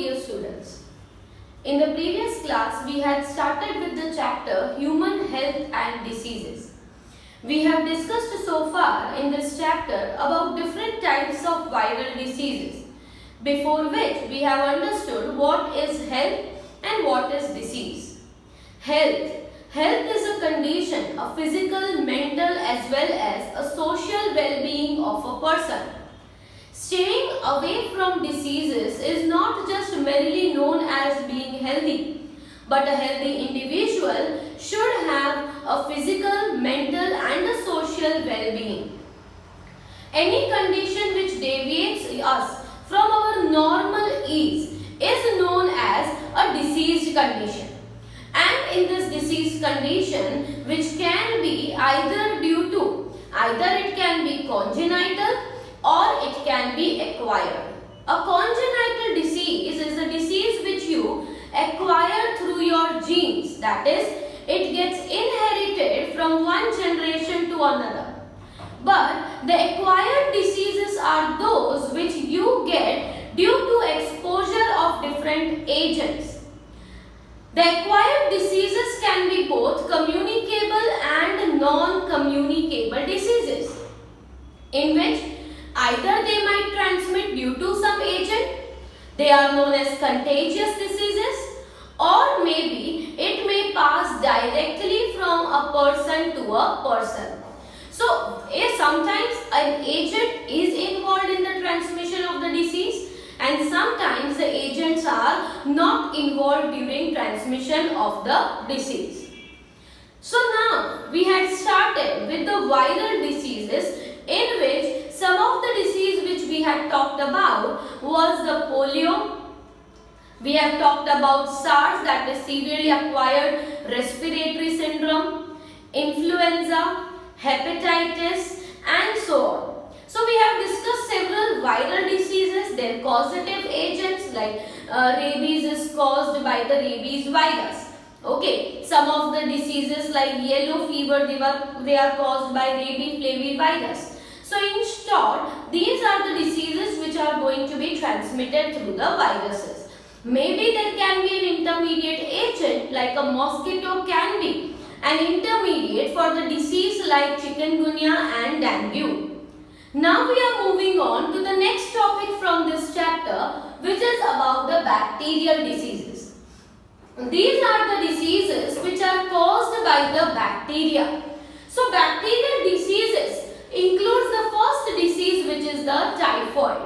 dear students. In the previous class, we had started with the chapter Human Health and Diseases. We have discussed so far in this chapter about different types of viral diseases, before which we have understood what is health and what is disease. Health. Health is a condition, a physical, mental as well as a social well-being of a person. Staying away from diseases is not just merely known as being healthy, but a healthy individual should have a physical, mental and a social well-being. Any condition which deviates us from our normal ease is known as a diseased condition. And in this diseased condition, which can be either it can be congenital or it can be acquired. A congenital disease is a disease which you acquire through your genes, that is, it gets inherited from one generation to another. But the acquired diseases are those which you get due to exposure of different agents. The acquired diseases can be both communicable and non-communicable diseases, in which either they might transmit due to some agent, they are known as contagious diseases, or maybe it may pass directly from a person to a person. So, sometimes an agent is involved in the transmission of the disease, and sometimes the agents are not involved during transmission of the disease. So now we had started with the viral diseases, in which some of the disease which we had talked about was the polio. We have talked about SARS, that is severely acquired respiratory syndrome, influenza, hepatitis and so on. So we have discussed several viral diseases, their causative agents like rabies is caused by the rabies virus. Okay, some of the diseases like yellow fever, they are caused by rabies flavivirus. So in short, these are the diseases which are going to be transmitted through the viruses. Maybe there can be an intermediate agent like a mosquito can be an intermediate for the disease like chikungunya and dengue. Now we are moving on to the next topic from this chapter, which is about the bacterial diseases. These are the diseases which are caused by the bacteria. So bacterial diseases includes the first disease, which is the typhoid.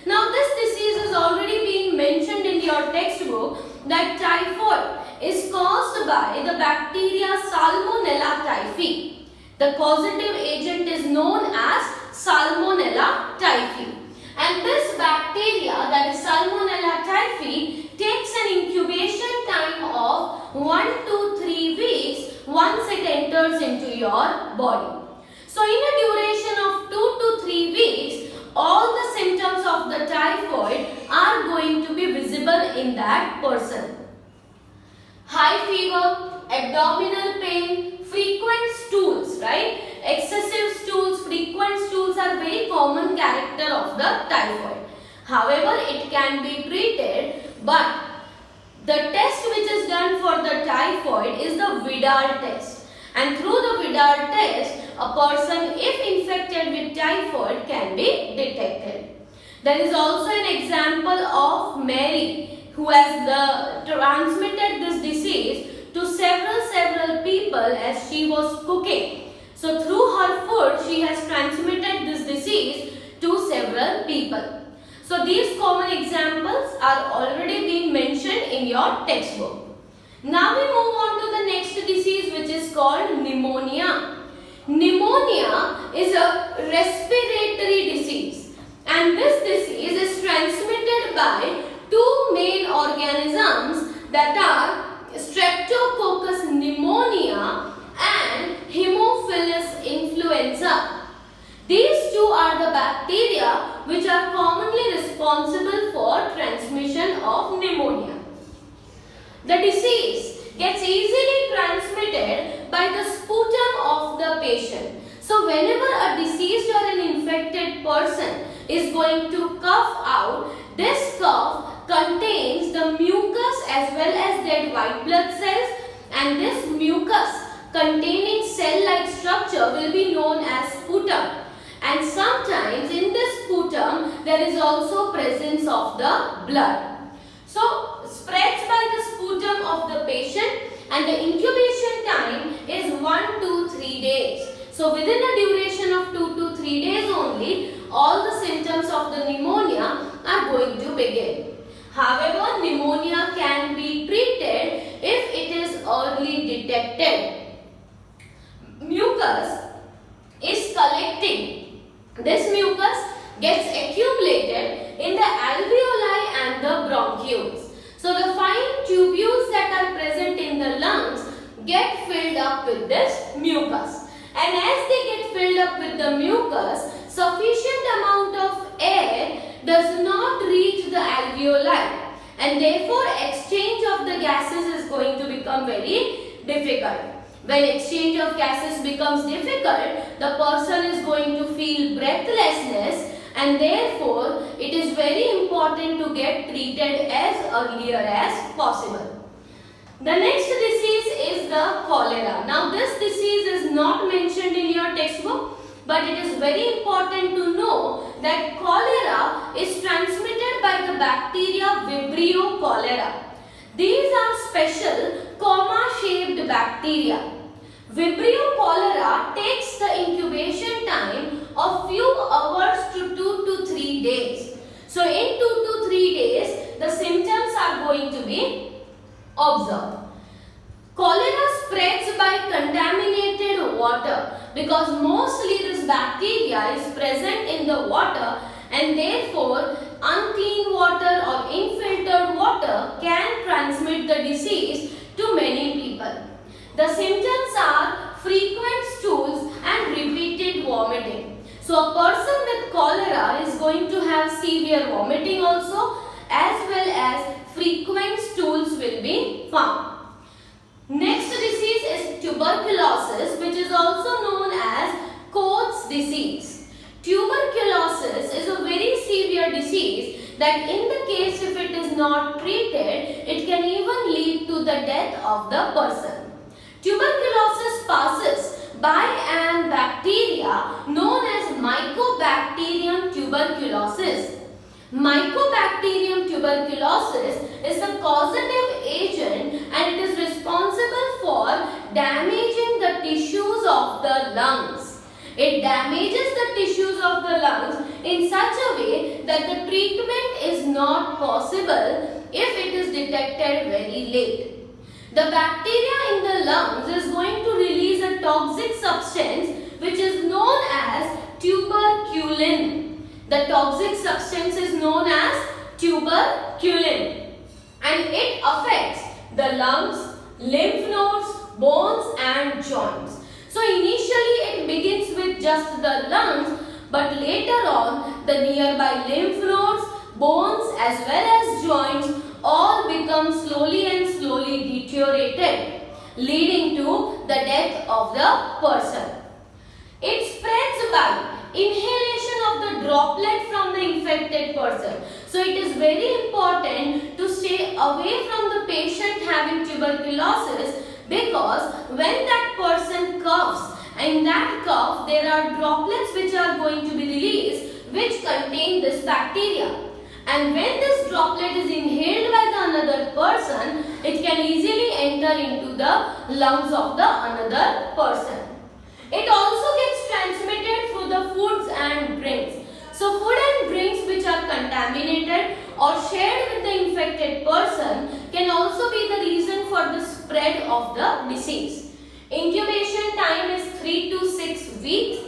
Now this disease is already being mentioned in your textbook that typhoid is caused by the bacteria Salmonella typhi. The causative agent is known as Salmonella typhi, and this bacteria, that is Salmonella typhi, takes an incubation time of 1 to 3 weeks once it enters into your body. So in a duration of 2 to 3 weeks, all the symptoms of the typhoid are going to be visible in that person. High fever, abdominal pain, frequent stools, right? Excessive stools, frequent stools are very common character of the typhoid. However, it can be treated, but the test which is done for the typhoid is the Vidal test. And through the Vidal test, a person, if infected with typhoid, can be detected. There is also an example of Mary, who has transmitted this disease to several people as she was cooking. So through her food, she has transmitted this disease to several people. So these common examples are already being mentioned in your textbook. Now we move on to the next disease, which is called pneumonia. Pneumonia is a respiratory disease, and this disease is transmitted by two main organisms, that are Streptococcus pneumonia and Haemophilus influenza. These two are the bacteria which are commonly responsible for transmission of pneumonia. The disease gets easily transmitted by the sputum of the patient. So whenever a diseased or an infected person is going to cough out, this cough contains and this mucus containing cell-like structure will be known as sputum, and sometimes in this sputum there is also presence of the blood. So spreads by the sputum of the patient, and the incubation time is 1 to 3 days. So within a duration of 2 to 3 days only, all the symptoms of the pneumonia are going to begin. However, pneumonia can be treated if it is early detected. Mucus is collecting. This mucus gets accumulated in the alveoli and the bronchioles. So the fine tubules that are present in the lungs get filled up with this mucus. And as they get filled up with the mucus, sufficient amount of air does not reach the alveoli, and therefore exchange of the gases is going to become very difficult. When exchange of gases becomes difficult, the person is going to feel breathlessness, and therefore it is very important to get treated as earlier as possible. The next disease is the cholera. Now this disease is not mentioned in your textbook, but it is very important to know that cholera is transmitted by the bacteria Vibrio cholera. These are special comma-shaped bacteria. Vibrio cholera takes the incubation time of few hours to 2 to 3 days. So in 2 to 3 days, the symptoms are going to be observed. Cholera spreads by contaminated water because mostly this bacteria is present in the water, and therefore unclean water or unfiltered water can transmit the disease to many people. The symptoms are frequent stools and repeated vomiting. So a person with cholera is going to have severe vomiting also, as well as frequent stools will be found. Next disease is tuberculosis, which is also known as Coats disease. Tuberculosis is a very severe disease that in the case if it is not treated, it can even lead to the death of the person. Tuberculosis passes by an bacteria known as Mycobacterium tuberculosis. Mycobacterium tuberculosis is a causative agent, and it is responsible for damaging the tissues of the lungs. It damages the tissues of the lungs in such a way that the treatment is not possible if it is detected very late. The bacteria in the lungs is going to release a toxic substance which is known as tuberculin. The toxic substance is known as tuberculin, and it affects the lungs, lymph nodes, bones and joints. So initially it begins with just the lungs, but later on the nearby lymph nodes, bones as well as joints all become slowly and slowly deteriorated, leading to the death of the person. It spreads by inhalation of the droplet from the infected person. So it is very important to stay away from the patient having tuberculosis, because when that person coughs, in that cough there are droplets which are going to be released which contain this bacteria. And when this droplet is inhaled by the another person, it can easily enter into the lungs of the another person. It also gets transmitted through the foods and drinks. So food and drinks which are contaminated or shared with the infected person can also be the reason for the spread of the disease. Incubation time is 3 to 6 weeks,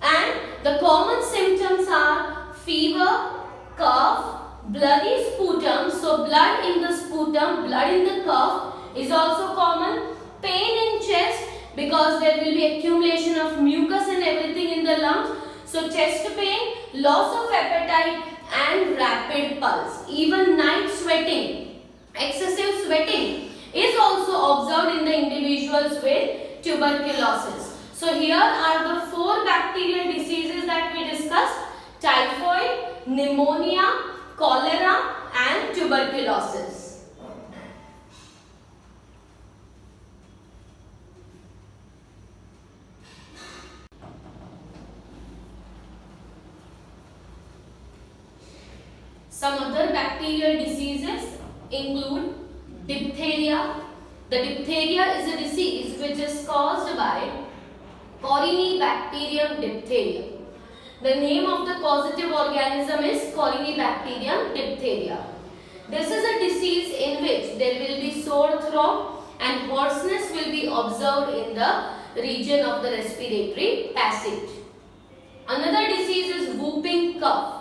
and the common symptoms are fever, cough, bloody sputum, so blood in the sputum, blood in the cough is also common, pain in chest because there will be accumulation of mucus and everything in the lungs, so chest pain, loss of appetite and rapid pulse. Even night sweating, excessive sweating is also observed in the individuals with tuberculosis. So here are the 4 bacterial diseases that we discussed: typhoid, pneumonia, cholera and tuberculosis. Some other bacterial diseases include diphtheria. The diphtheria is a disease which is caused by Corynebacterium diphtheria. The name of the causative organism is Corynebacterium diphtheria. This is a disease in which there will be sore throat and hoarseness will be observed in the region of the respiratory passage. Another disease is whooping cough.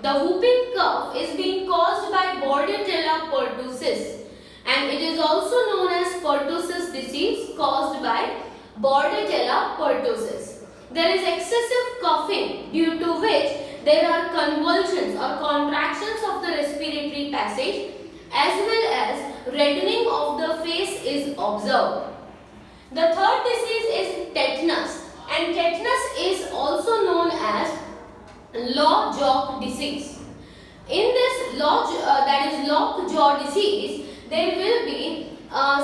The whooping cough is being caused by Bordetella pertussis, and it is also known as pertussis disease caused by Bordetella pertussis. There is excessive coughing due to which there are convulsions or contractions of the respiratory passage, as well as reddening of the face is observed. The third disease is tetanus, and tetanus is also known as lockjaw disease. In this lockjaw disease, there will be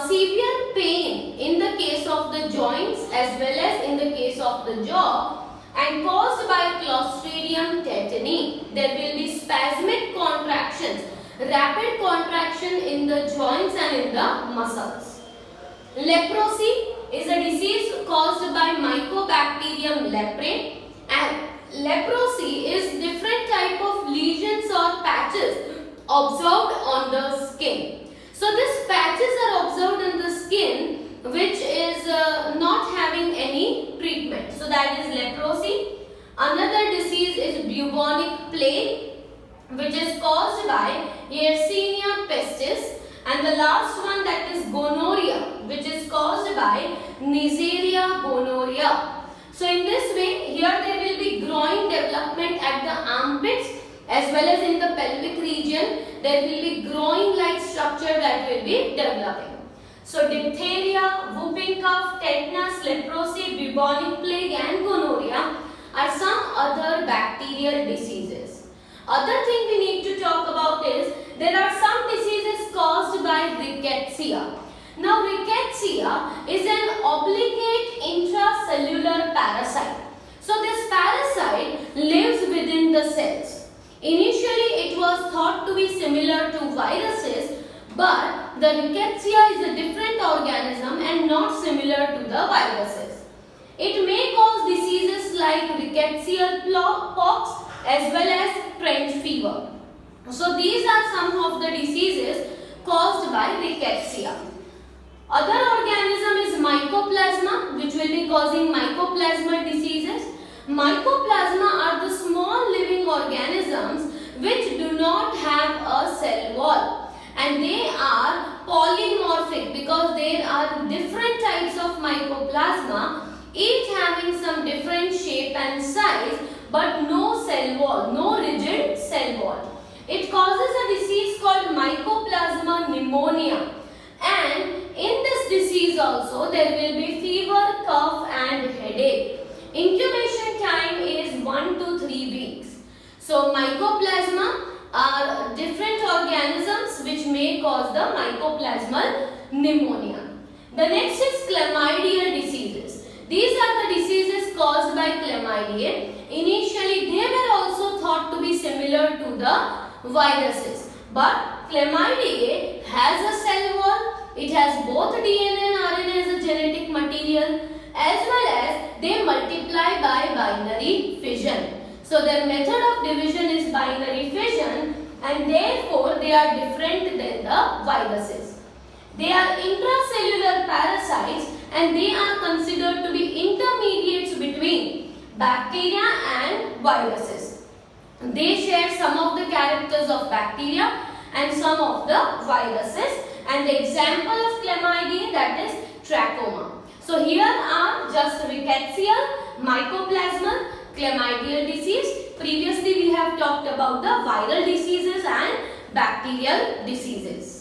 severe pain in the case of the joints as well as in the case of the jaw, and caused by Clostridium tetani. There will be spasmic contractions, rapid contraction in the joints and in the muscles. Leprosy is a disease caused by Mycobacterium leprae, and leprosy is different type of lesions or patches observed on the skin. So these patches are observed in the skin which is not having any treatment. So that is leprosy. Another disease is bubonic plague, which is caused by Yersinia pestis, and the last one, that is gonorrhea, which is caused by Neisseria gonorrhea. So in this way, here there will be groin development at the armpits as well as in the pelvic region. There will be groin-like structure that will be developing. So diphtheria, whooping cough, tetanus, leprosy, bubonic plague and gonorrhea are some other bacterial diseases. Other thing we need to talk about is there are some diseases caused by rickettsia. Now rickettsia is an obligate intracellular parasite. So this parasite lives within the cells. Initially it was thought to be similar to viruses, but the rickettsia is a different organism and not similar to the viruses. It may cause diseases like rickettsial pox as well as trench fever. So these are some of the diseases caused by rickettsia. Other organism is Mycoplasma, which will be causing mycoplasmal diseases. Mycoplasma are the small living organisms which do not have a cell wall, and they are polymorphic because there are different types of mycoplasma, each having some different shape and size, but no cell wall, no rigid cell wall. It causes a disease called Mycoplasma pneumonia, and in this disease also there will be fever, cough and headache. Incubation time is 1 to 3 weeks. So mycoplasma are different organisms which may cause the mycoplasmal pneumonia. The next is chlamydial diseases. These are the diseases caused by chlamydia. Initially they were also thought to be similar to the viruses, but chlamydia has a cell wall. It has both DNA and RNA as a genetic material, as well as they multiply by binary fission. So their method of division is binary fission, and therefore they are different than the viruses. They are intracellular parasites, and they are considered to be intermediates between bacteria and viruses. They share some of the characters of bacteria and some of the viruses, and the example of chlamydia, that is trachoma. So here are just rickettsial, mycoplasmal, chlamydial disease. Previously we have talked about the viral diseases and bacterial diseases.